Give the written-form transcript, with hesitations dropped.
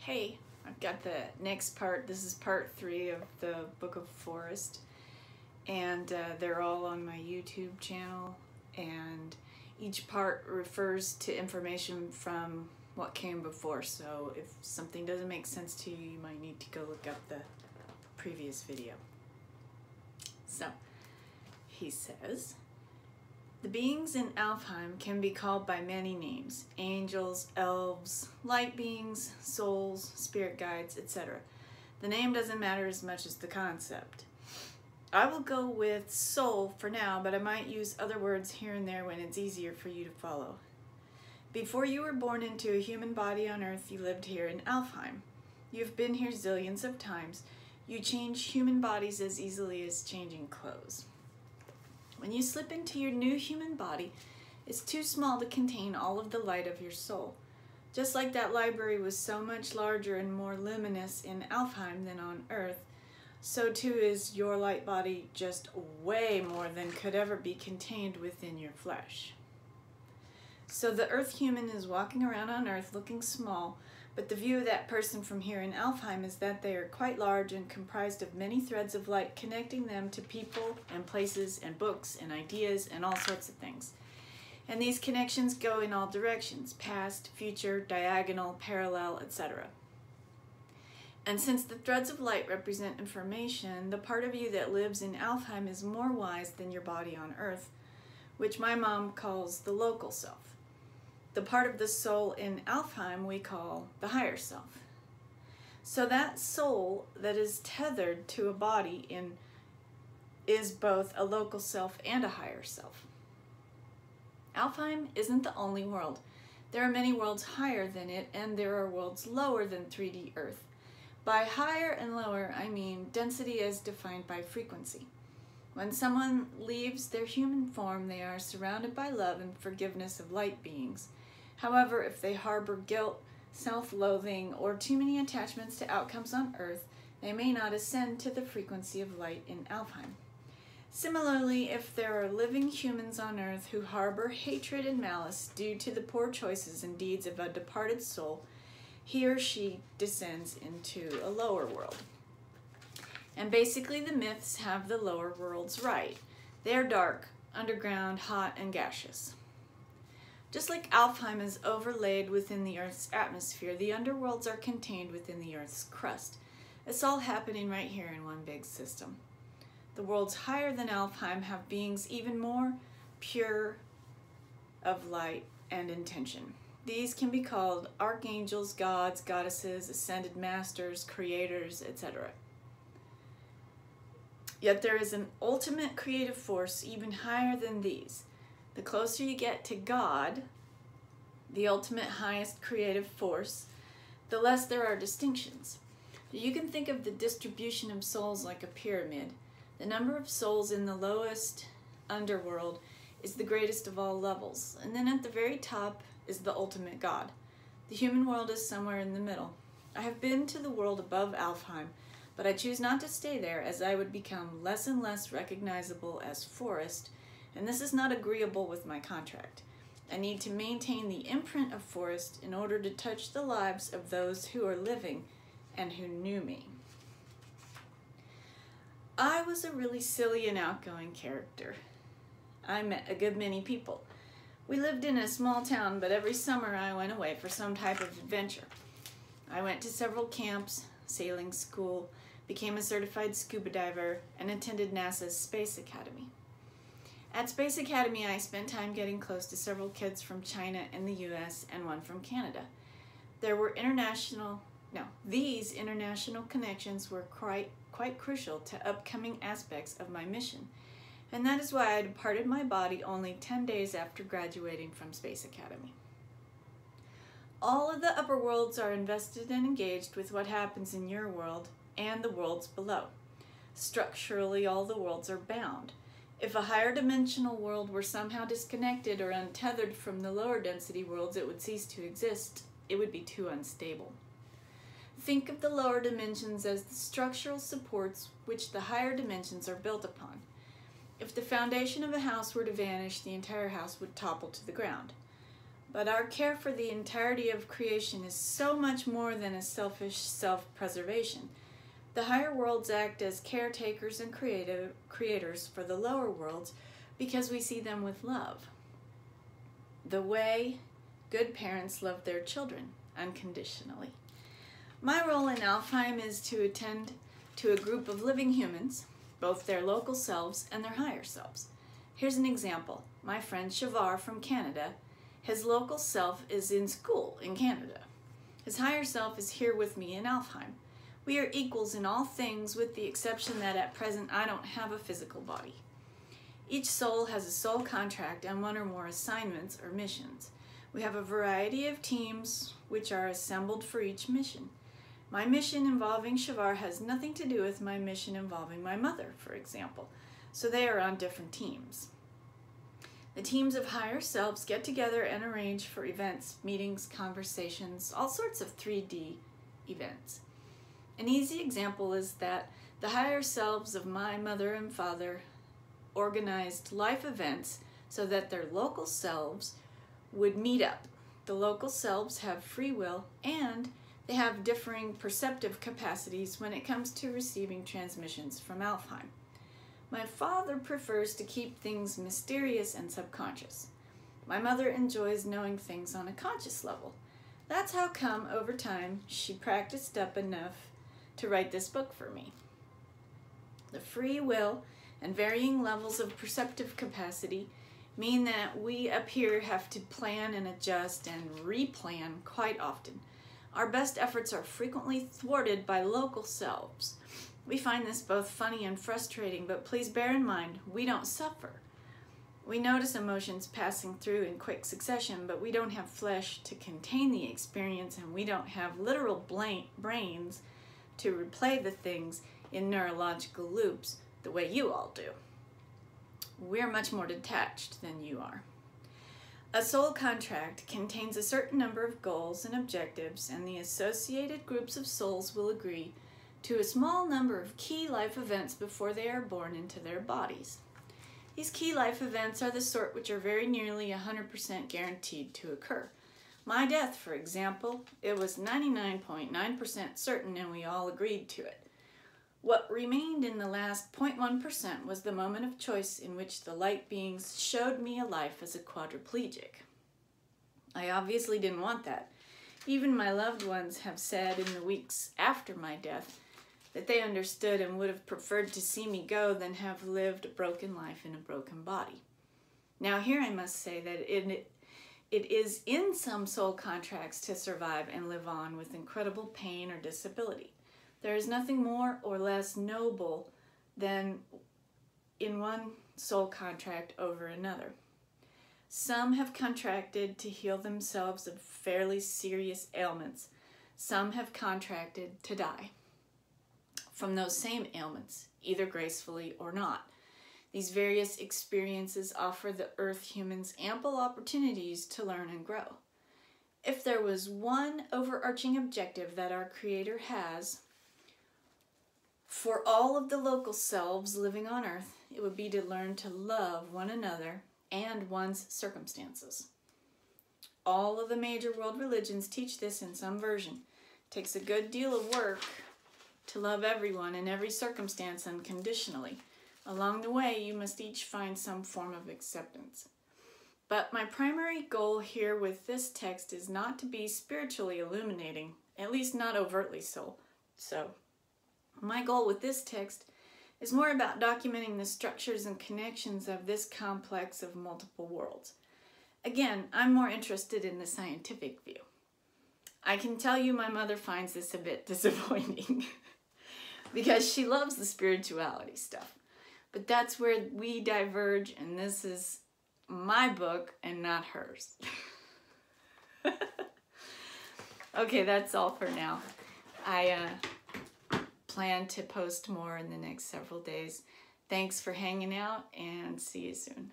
Hey, I've got the next part. This is part 3 of the Book of Forest, and they're all on my YouTube channel, and each part refers to information from what came before, so if something doesn't make sense to you, you might need to go look up the previous video. So, he says, the beings in Alfheim can be called by many names: angels, elves, light beings, souls, spirit guides, etc. The name doesn't matter as much as the concept. I will go with soul for now, but I might use other words here and there when it's easier for you to follow. Before you were born into a human body on Earth, you lived here in Alfheim. You've been here zillions of times. You change human bodies as easily as changing clothes. When you slip into your new human body, it's too small to contain all of the light of your soul. Just like that library was so much larger and more luminous in Alfheim than on Earth, so too is your light body, just way more than could ever be contained within your flesh. So the Earth human is walking around on Earth looking small, but the view of that person from here in Alfheim is that they are quite large and comprised of many threads of light connecting them to people and places and books and ideas and all sorts of things. And these connections go in all directions: past, future, diagonal, parallel, etc. And since the threads of light represent information, the part of you that lives in Alfheim is more wise than your body on Earth, which my mom calls the local self. The part of the soul in Alfheim we call the higher self. So that soul that is tethered to a body is both a local self and a higher self. Alfheim isn't the only world. There are many worlds higher than it, and there are worlds lower than 3D Earth. By higher and lower, I mean density as defined by frequency. When someone leaves their human form, they are surrounded by love and forgiveness of light beings. However, if they harbor guilt, self-loathing, or too many attachments to outcomes on Earth, they may not ascend to the frequency of light in Alfheim. Similarly, if there are living humans on Earth who harbor hatred and malice due to the poor choices and deeds of a departed soul, he or she descends into a lower world. And basically the myths have the lower worlds right. They're dark, underground, hot, and gaseous. Just like Alfheim is overlaid within the Earth's atmosphere, the underworlds are contained within the Earth's crust. It's all happening right here in one big system. The worlds higher than Alfheim have beings even more pure of light and intention. These can be called archangels, gods, goddesses, ascended masters, creators, etc. Yet there is an ultimate creative force even higher than these. The closer you get to God, the ultimate highest creative force, the less there are distinctions. You can think of the distribution of souls like a pyramid. The number of souls in the lowest underworld is the greatest of all levels, and then at the very top is the ultimate God. The human world is somewhere in the middle. I have been to the world above Alfheim, but I choose not to stay there, as I would become less and less recognizable as Forest, and this is not agreeable with my contract. I need to maintain the imprint of Forest in order to touch the lives of those who are living and who knew me. I was a really silly and outgoing character. I met a good many people. We lived in a small town, but every summer I went away for some type of adventure. I went to several camps, sailing school, became a certified scuba diver, and attended NASA's Space Academy. At Space Academy, I spent time getting close to several kids from China and the US and one from Canada. These international connections were quite crucial to upcoming aspects of my mission, and that is why I departed my body only 10 days after graduating from Space Academy. All of the upper worlds are invested and engaged with what happens in your world and the worlds below. Structurally, all the worlds are bound. If a higher dimensional world were somehow disconnected or untethered from the lower density worlds, it would cease to exist. It would be too unstable. Think of the lower dimensions as the structural supports which the higher dimensions are built upon. If the foundation of a house were to vanish, the entire house would topple to the ground. But our care for the entirety of creation is so much more than a selfish self-preservation. The higher worlds act as caretakers and creators for the lower worlds because we see them with love. The way good parents love their children unconditionally. My role in Alfheim is to attend to a group of living humans, both their local selves and their higher selves. Here's an example. My friend Shavar from Canada, his local self is in school in Canada. His higher self is here with me in Alfheim. We are equals in all things with the exception that at present I don't have a physical body. Each soul has a soul contract and one or more assignments or missions. We have a variety of teams which are assembled for each mission. My mission involving Shavar has nothing to do with my mission involving my mother, for example, so they are on different teams. The teams of higher selves get together and arrange for events, meetings, conversations, all sorts of 3D events. An easy example is that the higher selves of my mother and father organized life events so that their local selves would meet up. The local selves have free will and they have differing perceptive capacities when it comes to receiving transmissions from Alfheim. My father prefers to keep things mysterious and subconscious. My mother enjoys knowing things on a conscious level. That's how come, over time, she practiced up enough to write this book for me. The free will and varying levels of perceptive capacity mean that we up here have to plan and adjust and replan quite often. Our best efforts are frequently thwarted by local selves. We find this both funny and frustrating, but please bear in mind, we don't suffer. We notice emotions passing through in quick succession, but we don't have flesh to contain the experience, and we don't have literal brains to replay the things in neurological loops the way you all do. We're much more detached than you are. A soul contract contains a certain number of goals and objectives, and the associated groups of souls will agree to a small number of key life events before they are born into their bodies. These key life events are the sort which are very nearly 100% guaranteed to occur. My death, for example, it was 99.9% certain and we all agreed to it. What remained in the last 0.1% was the moment of choice in which the light beings showed me a life as a quadriplegic. I obviously didn't want that. Even my loved ones have said in the weeks after my death that they understood and would have preferred to see me go than have lived a broken life in a broken body. Now here I must say that it is in some soul contracts to survive and live on with incredible pain or disability. There is nothing more or less noble than in one soul contract over another. Some have contracted to heal themselves of fairly serious ailments. Some have contracted to die from those same ailments, either gracefully or not. These various experiences offer the earth humans ample opportunities to learn and grow. If there was one overarching objective that our Creator has for all of the local selves living on earth, it would be to learn to love one another and one's circumstances. All of the major world religions teach this in some version. It takes a good deal of work to love everyone in every circumstance unconditionally. Along the way, you must each find some form of acceptance. But my primary goal here with this text is not to be spiritually illuminating, at least not overtly so. My goal with this text is more about documenting the structures and connections of this complex of multiple worlds. Again, I'm more interested in the scientific view. I can tell you my mother finds this a bit disappointing because she loves the spirituality stuff. But that's where we diverge, and this is my book and not hers. Okay, that's all for now. I plan to post more in the next several days. Thanks for hanging out, and see you soon.